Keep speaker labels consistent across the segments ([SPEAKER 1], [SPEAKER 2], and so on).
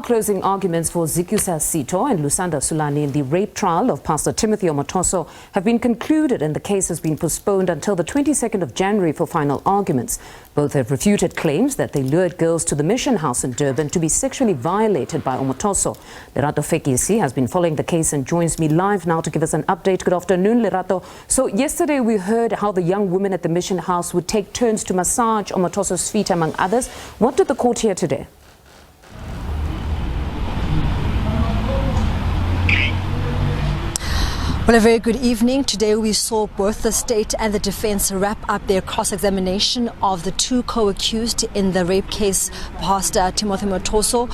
[SPEAKER 1] closing arguments for Zukiswa Sitho and Lusanda Sulani in the rape trial of Pastor Timotho Omotoso have been concluded and the case has been postponed until the 22nd of January for final arguments. Both have refuted claims that they lured girls to the mission house in Durban to be sexually violated by Omotoso. Lerato Fikisi has been following the case and joins me live now to give us an update. Good afternoon, Lerato. So yesterday we heard how the young women at the mission house would take turns to massage Omotoso's feet, among others. What did the court hear today?
[SPEAKER 2] Well, a very good evening. Today we saw both the state and the defense wrap up their cross-examination of the two co-accused in the rape case, Pastor Timotho Omotoso.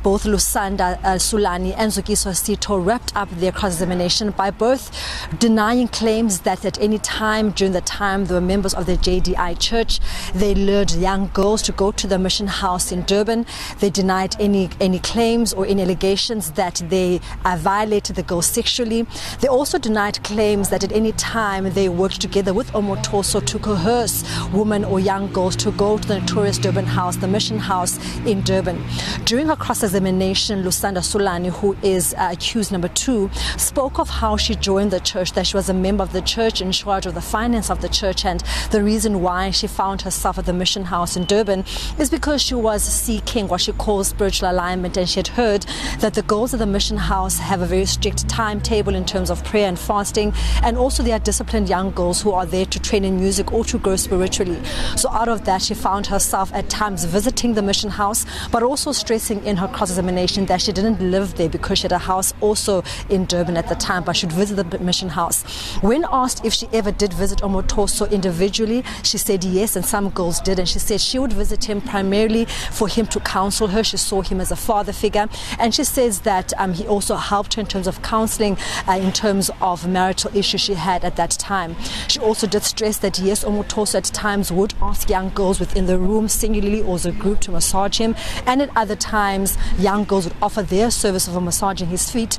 [SPEAKER 2] Both Lusanda Sulani and Zukiswa Sitho wrapped up their cross-examination by both denying claims that at any time during the time they were members of the JDI church, they lured young girls to go to the mission house in Durban. They denied any claims or any allegations that they violated the girls sexually. They also denied claims that at any time they worked together with Omotoso to coerce women or young girls to go to the notorious Durban house, the mission house in Durban. During her cross-examination, Lusanda Sulani, who is accused number 2, spoke of how she joined the church, that she was a member of the church in charge of the finance of the church, and the reason why she found herself at the mission house in Durban is because she was seeking what she calls spiritual alignment, and she had heard that the girls at the mission house have a very strict timetable in terms of prayer and fasting, and also they are disciplined young girls who are there to train in music or to grow spiritually. So out of that, she found herself at times visiting the mission house, but also stressing in her cross-examination that she didn't live there because she had a house also in Durban at the time, but she'd visit the mission house. When asked if she ever did visit Omotoso individually, she said yes, and some girls did, and she said she would visit him primarily for him to counsel her. She saw him as a father figure, and she says that he also helped her in terms of counseling, in terms of marital issues she had at that time. She also did stress that yes, Omotoso at times would ask young girls within the room singularly or as a group to massage him, and at other times young girls would offer their service of massaging his feet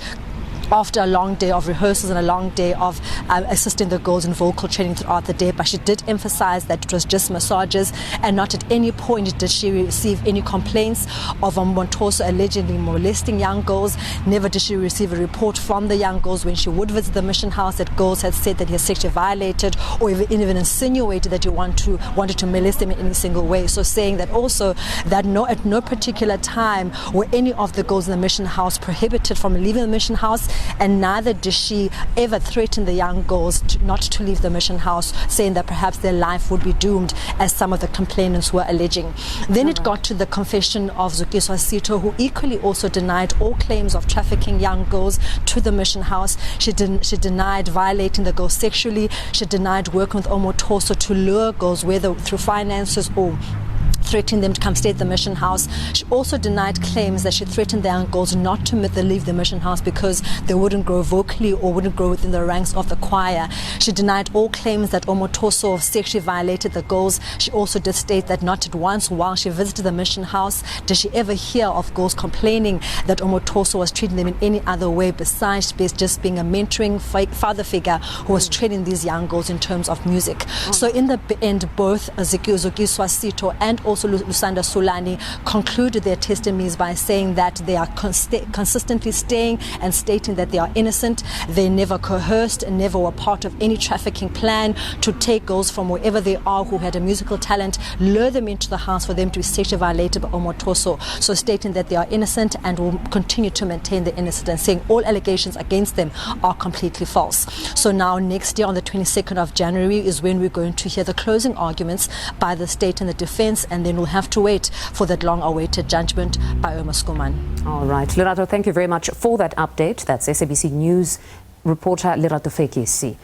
[SPEAKER 2] after a long day of rehearsals and a long day of assisting the girls in vocal training throughout the day. But she did emphasize that it was just massages, and not at any point did she receive any complaints of Omotoso allegedly molesting young girls. Never did she receive a report from the young girls when she would visit the mission house that girls had said that he had sexually violated or even insinuated that he wanted to molest them in any single way. So saying that also that at no particular time were any of the girls in the mission house prohibited from leaving the mission house, and neither did she ever threaten the young girls not to leave the mission house, saying that perhaps their life would be doomed, as some of the complainants were alleging. Then it got to the confession of Zukiswa Sitho, who equally also denied all claims of trafficking young girls to the mission house. She denied violating the girls sexually. She denied working with Omotoso to lure girls, whether through finances or threatening them to come stay at the mission house. She also denied claims that she threatened the young girls not to leave the mission house because they wouldn't grow vocally or wouldn't grow within the ranks of the choir. She denied all claims that Omotoso sexually violated the girls. She also did state that not at once while she visited the mission house did she ever hear of girls complaining that Omotoso was treating them in any other way besides just being a mentoring father figure who was training these young girls in terms of music. So in the end, both Zukiswa Sitho and also Lusanda Sulani concluded their testimonies by saying that they are consistently staying and stating that they are innocent. They never coerced and never were part of any trafficking plan to take girls from wherever they are who had a musical talent, lure them into the house for them to be sexually violated by Omotoso. So stating that they are innocent and will continue to maintain their innocence, and saying all allegations against them are completely false. So now next year on the 22nd of January is when we're going to hear the closing arguments by the state and the defense, and then we'll have to wait for that long-awaited judgment by Omar Skuman.
[SPEAKER 1] All right, Lerato, thank you very much for that update. That's SABC News reporter Lerato Fikisi.